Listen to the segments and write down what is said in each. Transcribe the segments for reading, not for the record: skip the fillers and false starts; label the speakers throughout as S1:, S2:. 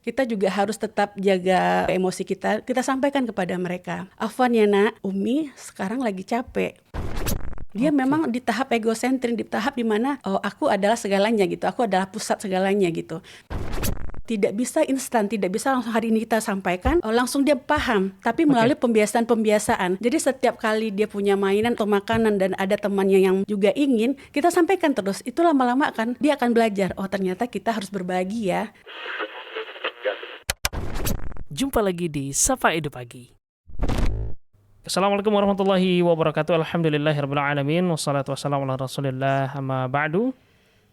S1: kita juga harus tetap jaga emosi kita. Kita sampaikan kepada mereka, "Afwan ya nak, Umi sekarang lagi capek." Dia memang di tahap egosentris, di tahap dimana aku adalah segalanya gitu, aku adalah pusat segalanya gitu. Tidak bisa instan, tidak bisa langsung hari ini kita sampaikan, langsung dia paham. Tapi melalui pembiasaan-pembiasaan. Jadi setiap kali dia punya mainan atau makanan dan ada temannya yang juga ingin, kita sampaikan terus. Itu lama-lama dia akan belajar. Oh ternyata kita harus berbagi ya.
S2: Jumpa lagi di Sapa Edu Pagi. Assalamualaikum warahmatullahi wabarakatuh. Alhamdulillahirabbil alamin wassalatu wassalamu ala Rasulillah amma ba'du.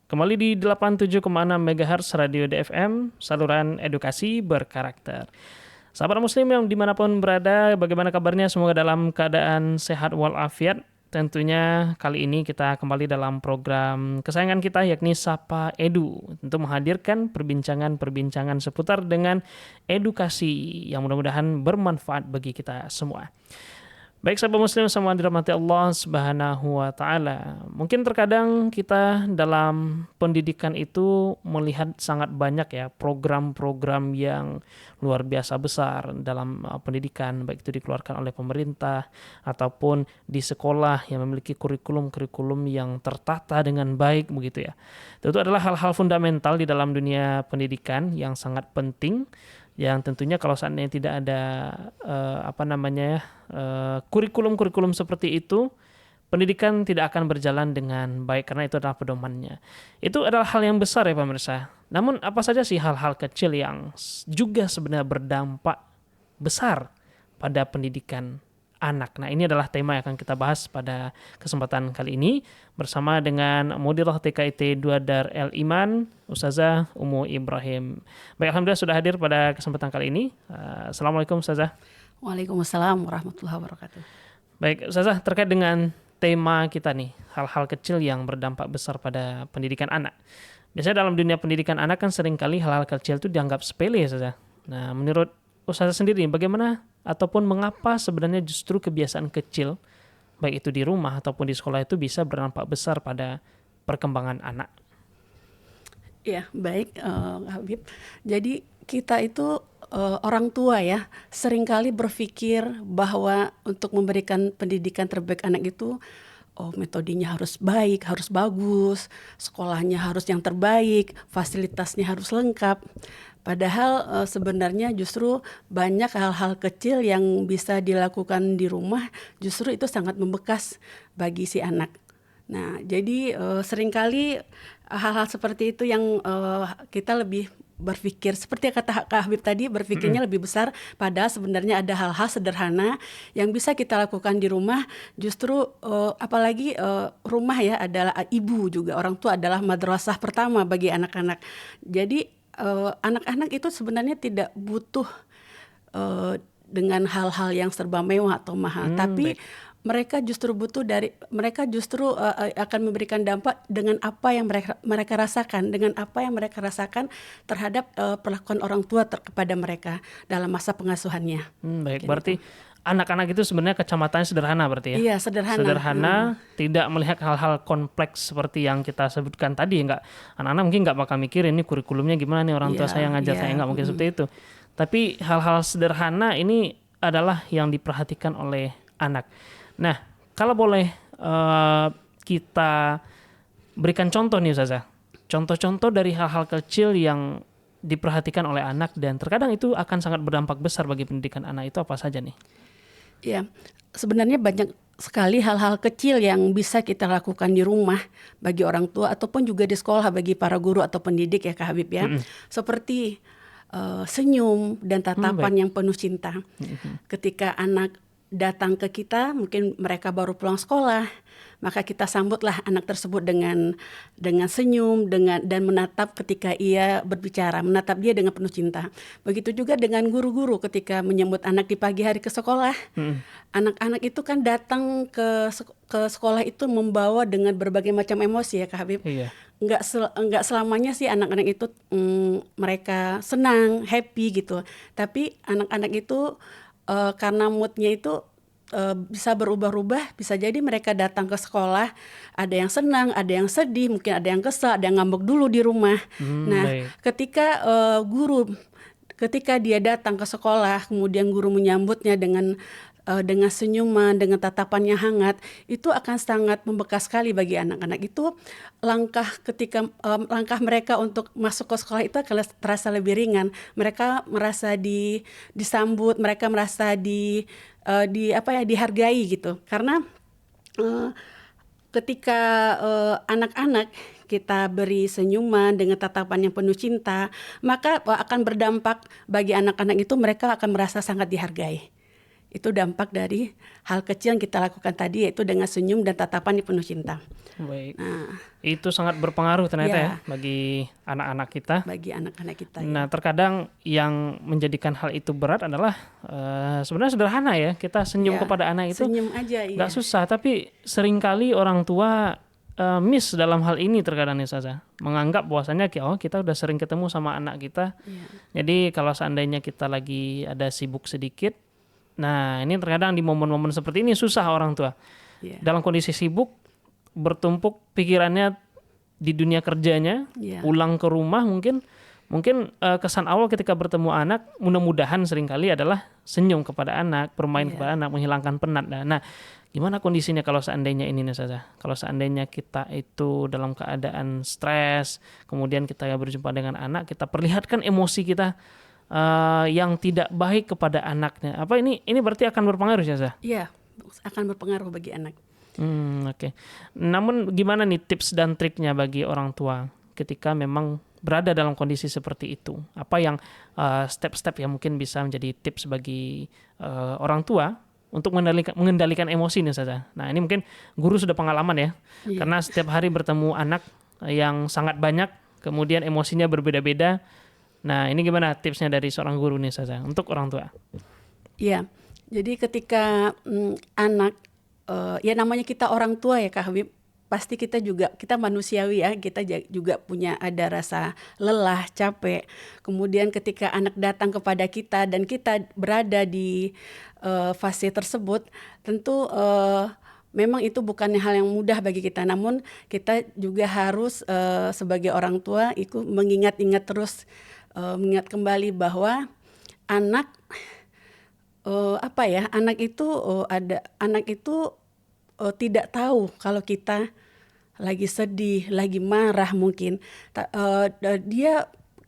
S2: Kembali di 87,6 MHz Radio DFM, saluran edukasi berkarakter. Sahabat muslim yang dimanapun berada, bagaimana kabarnya? Semoga dalam keadaan sehat walafiat. Tentunya kali ini kita kembali dalam program kesayangan kita, yakni Sapa Edu, untuk menghadirkan perbincangan-perbincangan seputar dengan edukasi yang mudah-mudahan bermanfaat bagi kita semua. Baik sahabat muslim semua dirahmati Allah Subhanahu wa taala. Mungkin terkadang kita dalam pendidikan itu melihat sangat banyak ya program-program yang luar biasa besar dalam pendidikan, baik itu dikeluarkan oleh pemerintah ataupun di sekolah yang memiliki kurikulum-kurikulum yang tertata dengan baik begitu ya. Itu adalah hal-hal fundamental di dalam dunia pendidikan yang sangat penting, yang tentunya kalau seandainya tidak ada kurikulum-kurikulum seperti itu, pendidikan tidak akan berjalan dengan baik karena itu adalah pedomannya. Itu adalah hal yang besar ya pemirsa. Namun apa saja sih hal-hal kecil yang juga sebenarnya berdampak besar pada pendidikan anak. Nah, ini adalah tema yang akan kita bahas pada kesempatan kali ini bersama dengan Mudirah TKIT 2 Dar El Iman, Ustazah Ummu Ibrahim. Baik, alhamdulillah sudah hadir pada kesempatan kali ini. Assalamualaikum Ustazah.
S1: Waalaikumsalam warahmatullahi wabarakatuh.
S2: Baik, Ustazah, terkait dengan tema kita nih, hal-hal kecil yang berdampak besar pada pendidikan anak. Biasanya dalam dunia pendidikan anak kan seringkali hal-hal kecil itu dianggap sepele ya Ustazah. Nah, menurut Ustazah sendiri bagaimana ataupun mengapa sebenarnya justru kebiasaan kecil baik itu di rumah ataupun di sekolah itu bisa berdampak besar pada perkembangan anak?
S1: Ya, baik Habib. Jadi kita itu orang tua ya, seringkali berpikir bahwa untuk memberikan pendidikan terbaik anak itu metodenya harus baik, harus bagus, sekolahnya harus yang terbaik, fasilitasnya harus lengkap. Padahal sebenarnya justru banyak hal-hal kecil yang bisa dilakukan di rumah, justru itu sangat membekas bagi si anak. Nah, jadi seringkali hal-hal seperti itu yang kita lebih berpikir, seperti kata Kak Habib tadi, berpikirnya lebih besar, padahal sebenarnya ada hal-hal sederhana yang bisa kita lakukan di rumah. Justru apalagi rumah ya adalah ibu juga, orang tua adalah madrasah pertama bagi anak-anak. Jadi anak-anak itu sebenarnya tidak butuh dengan hal-hal yang serba mewah atau mahal, tapi baik. Mereka justru akan memberikan dampak dengan apa yang mereka rasakan, dengan apa yang mereka rasakan terhadap perlakuan orang tua kepada mereka dalam masa pengasuhannya.
S2: Baik, berarti anak-anak itu sebenarnya kacamatannya sederhana berarti ya? Iya, sederhana, tidak melihat hal-hal kompleks seperti yang kita sebutkan tadi. Anak-anak mungkin nggak bakal mikir ini kurikulumnya gimana nih, orang tua saya ngajar saya, nggak mungkin seperti itu. Tapi hal-hal sederhana ini adalah yang diperhatikan oleh anak. Nah, kalau boleh kita berikan contoh nih Ustazah, contoh-contoh dari hal-hal kecil yang diperhatikan oleh anak dan terkadang itu akan sangat berdampak besar bagi pendidikan anak, itu apa saja nih?
S1: Ya, sebenarnya banyak sekali hal-hal kecil yang bisa kita lakukan di rumah bagi orang tua ataupun juga di sekolah bagi para guru atau pendidik ya Kak Habib ya. Seperti senyum dan tatapan yang penuh cinta. Ketika anak datang ke kita, mungkin mereka baru pulang sekolah, maka kita sambutlah anak tersebut dengan senyum, dan menatap ketika ia berbicara, menatap dia dengan penuh cinta. Begitu juga dengan guru-guru ketika menyambut anak di pagi hari ke sekolah. Anak-anak itu kan datang ke sekolah itu membawa dengan berbagai macam emosi ya Kak Habib. Iya. Enggak selamanya sih anak-anak itu mereka senang, happy gitu. Tapi anak-anak itu karena moodnya itu bisa berubah-ubah, bisa jadi mereka datang ke sekolah, ada yang senang, ada yang sedih, mungkin ada yang kesal, ada yang ngambek dulu di rumah. Ketika guru ketika dia datang ke sekolah, kemudian guru menyambutnya dengan senyuman, dengan tatapan yang hangat, itu akan sangat membekas sekali bagi anak-anak. Itu langkah mereka untuk masuk ke sekolah itu akan terasa lebih ringan. Mereka merasa disambut, mereka merasa dihargai gitu. Karena eh, ketika anak-anak kita beri senyuman dengan tatapan yang penuh cinta, maka akan berdampak bagi anak-anak itu, mereka akan merasa sangat dihargai. Itu dampak dari hal kecil yang kita lakukan tadi, yaitu dengan senyum dan tatapan yang penuh cinta.
S2: Baik.
S1: Nah,
S2: Itu sangat berpengaruh ternyata
S1: Ya.
S2: ya bagi anak-anak kita.
S1: bagi anak-anak kita.
S2: Nah, terkadang yang menjadikan hal itu berat adalah sebenarnya sederhana ya. Kita senyum
S1: Ya,
S2: kepada anak itu
S1: senyum aja, iya.
S2: nggak susah, tapi seringkali orang tua miss dalam hal ini terkadang nih Saza. Menganggap bahwasannya kita udah sering ketemu sama anak kita.
S1: Iya.
S2: Jadi kalau seandainya kita lagi ada sibuk sedikit, nah ini terkadang di momen-momen seperti ini susah orang tua.
S1: Iya.
S2: Dalam kondisi sibuk, bertumpuk pikirannya di dunia kerjanya,
S1: Iya.
S2: pulang ke rumah mungkin kesan awal ketika bertemu anak mudah-mudahan seringkali adalah senyum kepada anak, bermain
S1: Iya.
S2: kepada anak, menghilangkan penat. Nah, gimana kondisinya kalau seandainya ini nih Saza? Kalau seandainya kita itu dalam keadaan stres, kemudian kita berjumpa dengan anak, kita perlihatkan emosi kita yang tidak baik kepada anaknya. Apa ini berarti akan berpengaruh Saza?
S1: Iya, akan berpengaruh bagi anak.
S2: Oke. Namun gimana nih tips dan triknya bagi orang tua ketika memang berada dalam kondisi seperti itu? Apa yang step-step yang mungkin bisa menjadi tips bagi orang tua untuk mengendalikan emosi nih saja? Nah ini mungkin guru sudah pengalaman ya,
S1: Iya.
S2: karena setiap hari bertemu anak yang sangat banyak, kemudian emosinya berbeda-beda. Nah ini gimana tipsnya dari seorang guru nih saja untuk orang tua?
S1: Iya, jadi ketika anak, ya namanya kita orang tua ya Kak Habib, pasti kita manusiawi ya, kita juga punya ada rasa lelah, capek. Kemudian ketika anak datang kepada kita dan kita berada di fase tersebut, tentu memang itu bukan hal yang mudah bagi kita. Namun kita juga harus sebagai orang tua itu mengingat-ingat terus, mengingat kembali bahwa anak anak itu tidak tahu kalau kita lagi sedih, lagi marah mungkin.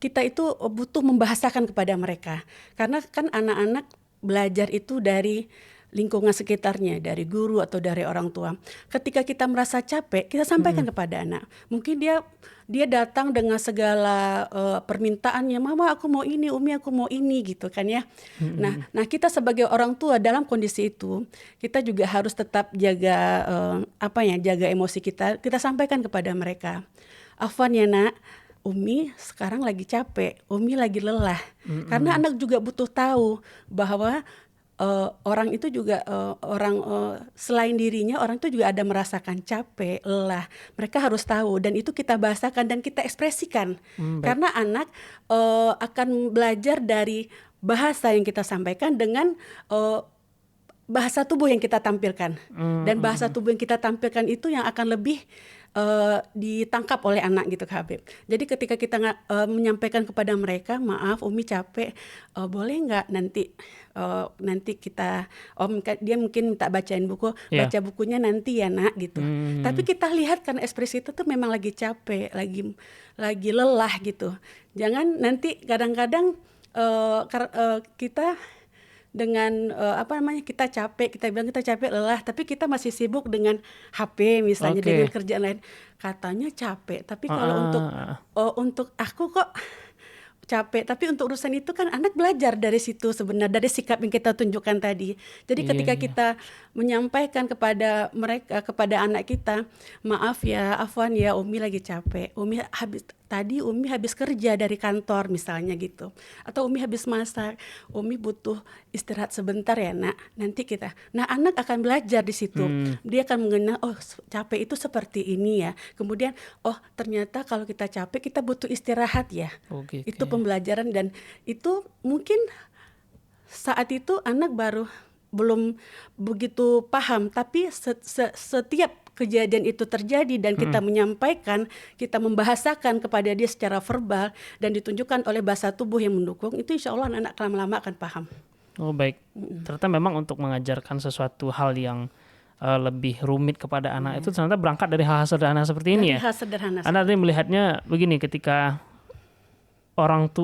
S1: Kita itu butuh membahasakan kepada mereka. Karena kan anak-anak belajar itu dari lingkungan sekitarnya, dari guru atau dari orang tua. Ketika kita merasa capek, kita sampaikan kepada anak. Mungkin dia datang dengan segala permintaannya, mama aku mau ini, umi aku mau ini gitu kan ya. Nah kita sebagai orang tua dalam kondisi itu, kita juga harus tetap jaga jaga emosi kita. Kita sampaikan kepada mereka, afwan ya nak, umi sekarang lagi capek, umi lagi lelah. Karena anak juga butuh tahu bahwa orang itu juga selain dirinya, orang itu juga ada merasakan capek, lelah. Mereka harus tahu dan itu kita bahasakan dan kita ekspresikan. Karena anak akan belajar dari bahasa yang kita sampaikan dengan bahasa tubuh yang kita tampilkan. Dan bahasa tubuh yang kita tampilkan itu yang akan lebih ditangkap oleh anak gitu Kak Habib. Jadi ketika kita menyampaikan kepada mereka, maaf umi capek, boleh nggak nanti kita dia mungkin minta bacain buku, baca bukunya nanti ya nak gitu. Tapi kita lihat kan ekspresi itu tuh memang lagi capek, lagi lelah gitu. Jangan nanti kadang-kadang kita dengan kita capek, kita bilang kita capek, lelah, tapi kita masih sibuk dengan HP misalnya, dengan kerjaan lain. Katanya capek, tapi kalau untuk aku kok capek, tapi untuk urusan itu kan anak belajar dari situ sebenarnya, dari sikap yang kita tunjukkan tadi. Jadi ketika kita menyampaikan kepada mereka, kepada anak kita, maaf ya, afwan ya, umi lagi capek, umi habis kerja dari kantor misalnya gitu, atau umi habis masak, umi butuh istirahat sebentar ya nak, nanti kita. Nah anak akan belajar di situ, dia akan mengenal, oh capek itu seperti ini ya, kemudian oh ternyata kalau kita capek kita butuh istirahat ya. Itu pembelajaran, dan itu mungkin saat itu anak belum begitu paham, tapi setiap kejadian itu terjadi dan kita menyampaikan, kita membahasakan kepada dia secara verbal dan ditunjukkan oleh bahasa tubuh yang mendukung, itu insya Allah anak-anak lama-lama akan paham.
S2: Oh baik, ternyata memang untuk mengajarkan sesuatu hal yang lebih rumit kepada anak itu ternyata berangkat dari hal-hal sederhana seperti ini
S1: Dari
S2: ya.
S1: hal sederhana.
S2: Anda tadi melihatnya begini, ketika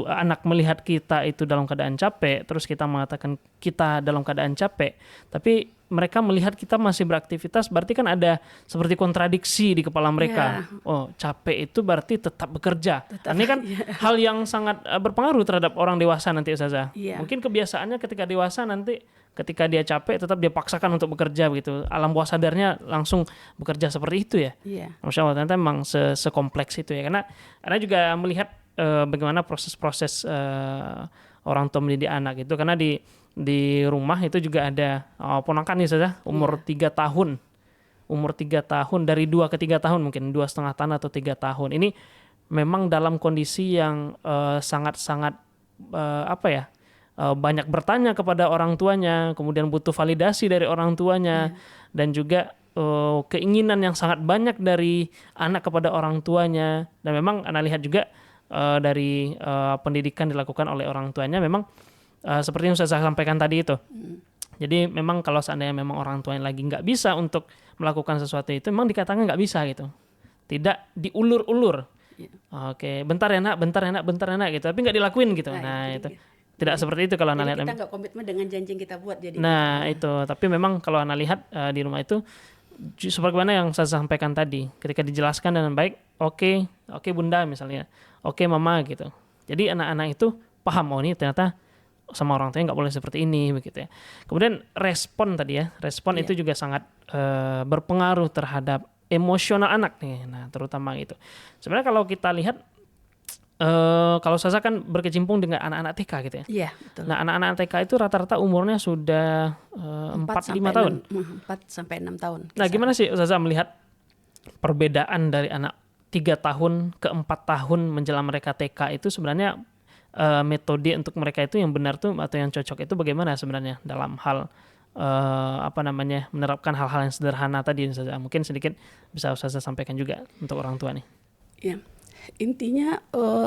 S2: anak melihat kita itu dalam keadaan capek, terus kita mengatakan kita dalam keadaan capek, tapi mereka melihat kita masih beraktivitas, berarti kan ada seperti kontradiksi di kepala mereka. Oh, capek itu berarti tetap bekerja. Ini kan hal yang sangat berpengaruh terhadap orang dewasa nanti, Ustazah. Mungkin kebiasaannya ketika dewasa nanti, ketika dia capek tetap dia paksakan untuk bekerja begitu. Alam bawah sadarnya langsung bekerja seperti itu ya. Masya Allah, ternyata memang sekompleks itu ya. Karena Anda juga melihat bagaimana proses-proses orang tua mendidik anak itu, karena di rumah itu juga ada ponakan nih saja umur 3 tahun. Umur 3 tahun, dari 2 ke 3 tahun mungkin, 2,5 tahun atau 3 tahun. Ini memang dalam kondisi yang sangat-sangat banyak bertanya kepada orang tuanya, kemudian butuh validasi dari orang tuanya, dan juga keinginan yang sangat banyak dari anak kepada orang tuanya. Dan memang Anda lihat juga dari pendidikan dilakukan oleh orang tuanya memang seperti yang saya sampaikan tadi itu. Jadi memang kalau seandainya memang orang tuanya lagi nggak bisa untuk melakukan sesuatu itu, memang dikatakan nggak bisa gitu, tidak diulur-ulur. Oke, bentar ya nak gitu, tapi nggak dilakuin gitu. Nah itu tidak seperti itu kalau Anda lihat.
S1: Kita nggak komitmen dengan janji yang kita buat. Jadi
S2: itu, tapi memang kalau Anda lihat di rumah itu sebagaimana yang saya sampaikan tadi, ketika dijelaskan dengan baik, oke bunda misalnya, oke mama gitu. Jadi anak-anak itu paham, oh ini ternyata sama orang tuanya nggak boleh seperti ini begitu ya. Kemudian respon tadi ya, itu juga sangat berpengaruh terhadap emosional anak nih. Nah terutama itu. Sebenarnya kalau kita lihat, kalau saya kan berkecimpung dengan anak-anak TK gitu ya.
S1: Iya, betul.
S2: Nah anak-anak TK itu rata-rata umurnya sudah 4-5 tahun.
S1: 4-6 tahun.
S2: Nah gimana sih Ustazah melihat perbedaan dari anak 3 tahun ke 4 tahun menjelang mereka TK itu sebenarnya metode untuk mereka itu yang benar tuh atau yang cocok itu bagaimana sebenarnya dalam hal menerapkan hal-hal yang sederhana tadi Ustazah. Mungkin sedikit bisa Ustazah sampaikan juga untuk orang tua nih.
S1: Ya. Intinya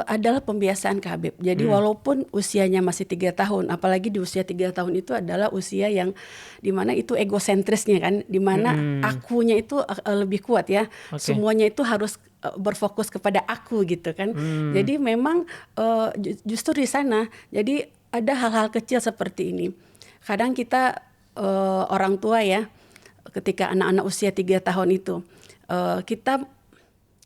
S1: adalah pembiasaan Kak Habib. Jadi walaupun usianya masih 3 tahun, apalagi di usia 3 tahun itu adalah usia yang dimana itu egosentrisnya kan, dimana akunya itu lebih kuat ya. Semuanya itu harus berfokus kepada aku gitu kan. Jadi memang justru di sana, jadi ada hal-hal kecil seperti ini. Kadang kita orang tua ya, ketika anak-anak usia 3 tahun itu,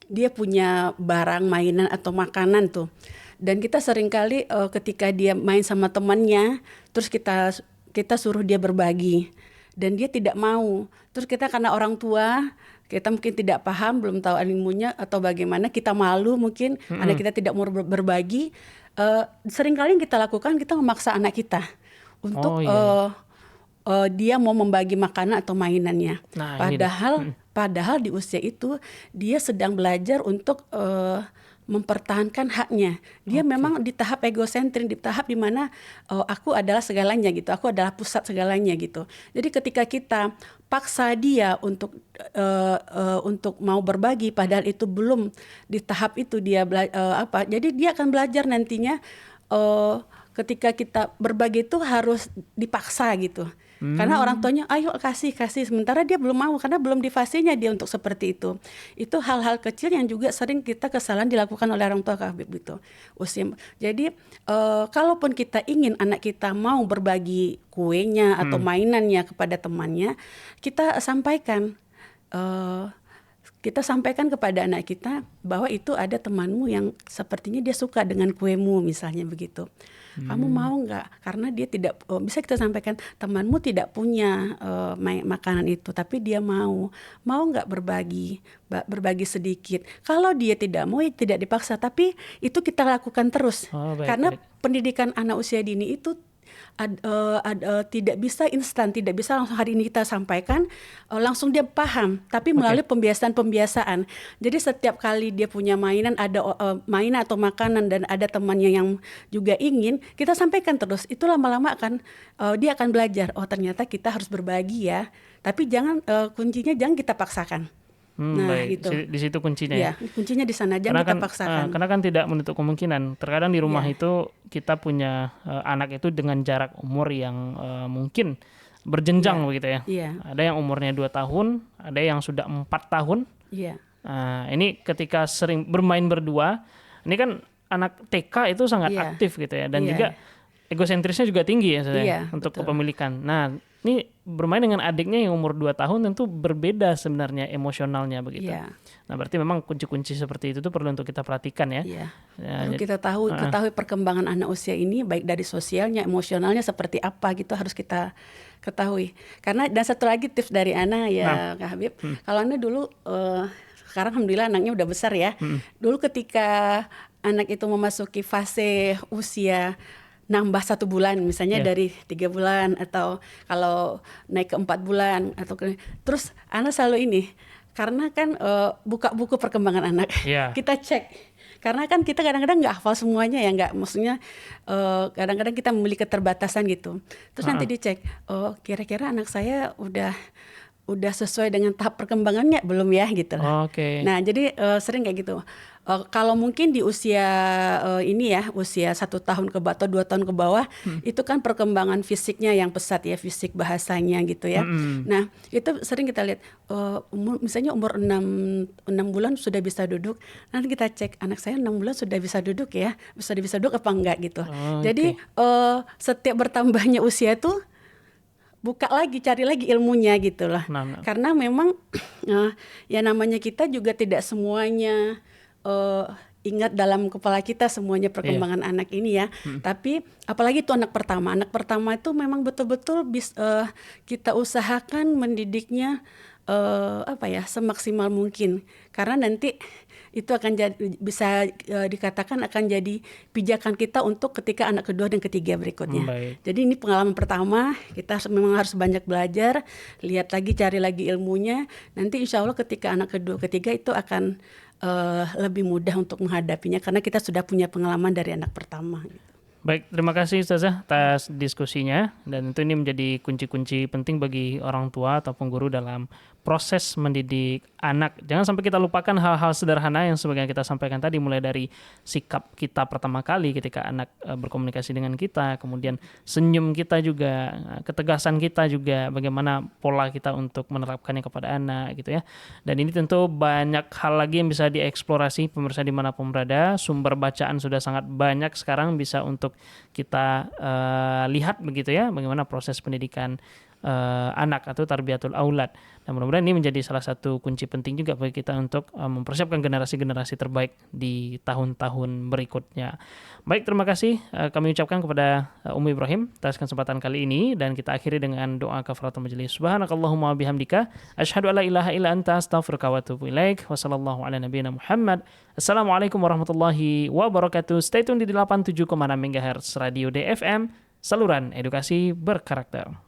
S1: dia punya barang mainan atau makanan tuh, dan kita seringkali ketika dia main sama temannya, terus kita suruh dia berbagi dan dia tidak mau. Terus kita karena orang tua, kita mungkin tidak paham, belum tahu ilmunya atau bagaimana, kita malu mungkin anak kita tidak mau berbagi. Seringkali yang kita lakukan, kita memaksa anak kita untuk dia mau membagi makanan atau mainannya. Nah, padahal di usia itu dia sedang belajar untuk mempertahankan haknya. Dia memang di tahap egosentris, di tahap dimana aku adalah segalanya gitu, aku adalah pusat segalanya gitu. Jadi ketika kita paksa dia untuk mau berbagi, padahal itu belum di tahap itu dia jadi dia akan belajar nantinya ketika kita berbagi itu harus dipaksa gitu. Karena orang tuanya ayo kasih, sementara dia belum mau karena belum di fasenya dia untuk seperti itu. Itu hal-hal kecil yang juga sering kita kesalahan dilakukan oleh orang tua Kak Habib gitu. Jadi kalaupun kita ingin anak kita mau berbagi kuenya atau mainannya kepada temannya, kita sampaikan kepada anak kita bahwa itu ada temanmu yang sepertinya dia suka dengan kuemu misalnya begitu. Kamu mau nggak? Karena dia tidak bisa kita sampaikan, temanmu tidak punya makanan itu, tapi dia mau nggak berbagi sedikit. Kalau dia tidak mau, ya tidak dipaksa, tapi itu kita lakukan terus. Karena pendidikan anak usia dini itu tidak bisa instan, tidak bisa langsung hari ini kita sampaikan langsung dia paham, tapi melalui pembiasaan. Jadi setiap kali dia punya mainan, ada mainan atau makanan dan ada temannya yang juga ingin, kita sampaikan terus. Itu lama-lama dia akan belajar, oh ternyata kita harus berbagi ya. Tapi kuncinya jangan kita paksakan. Nah,
S2: Baik.
S1: gitu.
S2: Di situ kuncinya ya.
S1: Ya, kuncinya di sana, jangan kita paksakan.
S2: Karena kan tidak menutup kemungkinan. Terkadang di rumah
S1: Iya.
S2: itu kita punya anak itu dengan jarak umur yang mungkin berjenjang
S1: Iya.
S2: begitu ya.
S1: Iya.
S2: Ada yang umurnya 2 tahun, ada yang sudah 4 tahun.
S1: Iya.
S2: Nah, ini ketika sering bermain berdua, ini kan anak TK itu sangat
S1: Iya.
S2: aktif gitu ya, dan
S1: Iya.
S2: juga egosentrisnya juga tinggi ya
S1: Iya,
S2: untuk
S1: betul.
S2: kepemilikan. Nah, ini bermain dengan adiknya yang umur 2 tahun tentu berbeda sebenarnya emosionalnya begitu.
S1: Iya.
S2: Nah, berarti memang kunci-kunci seperti itu tuh perlu untuk kita perhatikan ya.
S1: Iya.
S2: Ya,
S1: Perlu kita ketahui perkembangan anak usia ini baik dari sosialnya, emosionalnya seperti apa gitu harus kita ketahui. Karena dan satu lagi tips dari Ana ya Kak Habib. Kalau Ana dulu sekarang alhamdulillah anaknya udah besar ya. Dulu ketika anak itu memasuki fase usia nambah 1 bulan misalnya dari 3 bulan atau kalau naik ke 4 bulan atau terus Ana selalu ini karena kan buka buku perkembangan anak kita cek karena kan kita kadang-kadang nggak hafal semuanya ya nggak maksudnya kadang-kadang kita memiliki keterbatasan gitu terus nanti dicek kira-kira anak saya udah sesuai dengan tahap perkembangannya belum ya gitu lah. Nah jadi sering kayak gitu. Kalau mungkin di usia ini ya usia 1 tahun ke bawah atau 2 tahun ke bawah itu kan perkembangan fisiknya yang pesat ya fisik bahasanya gitu ya. Nah itu sering kita lihat misalnya umur 6 bulan sudah bisa duduk. Nanti kita cek anak saya 6 bulan sudah bisa duduk ya bisa duduk apa enggak gitu. Jadi setiap bertambahnya usia tuh buka lagi, cari lagi ilmunya gitu lah. Karena memang ya namanya kita juga tidak semuanya ingat dalam kepala kita semuanya perkembangan anak ini ya. Tapi apalagi itu anak pertama. Anak pertama itu memang betul-betul kita usahakan mendidiknya semaksimal mungkin. Karena nanti itu akan bisa dikatakan akan jadi pijakan kita untuk ketika anak kedua dan ketiga berikutnya. Jadi ini pengalaman pertama, kita memang harus banyak belajar, lihat lagi, cari lagi ilmunya. Nanti insya Allah ketika anak kedua, ketiga itu akan lebih mudah untuk menghadapinya karena kita sudah punya pengalaman dari anak pertama.
S2: Baik, terima kasih Ustazah atas diskusinya dan itu ini menjadi kunci-kunci penting bagi orang tua ataupun guru dalam proses mendidik anak. Jangan sampai kita lupakan hal-hal sederhana yang sebagian kita sampaikan tadi mulai dari sikap kita pertama kali ketika anak berkomunikasi dengan kita, kemudian senyum kita juga, ketegasan kita juga, bagaimana pola kita untuk menerapkannya kepada anak gitu ya. Dan ini tentu banyak hal lagi yang bisa dieksplorasi pemirsa dimanapun berada. Sumber bacaan sudah sangat banyak sekarang bisa untuk kita lihat begitu ya, bagaimana proses pendidikan anak atau tarbiyatul aulad. Dan mudah-mudahan ini menjadi salah satu kunci penting juga bagi kita untuk mempersiapkan generasi-generasi terbaik di tahun-tahun berikutnya. Baik, terima kasih kami ucapkan kepada Ummu Ibrahim atas kesempatan kali ini dan kita akhiri dengan doa kafaratul majelis. Subhanakallahumma bihamdika asyhadu alla ilaha illa anta astaghfiruka wa atubu ilaik. Wassallallahu ala nabiyyina Muhammad. Assalamualaikum warahmatullahi wabarakatuh. Stay tune di 87,6 MHz Radio DFM, saluran edukasi berkarakter.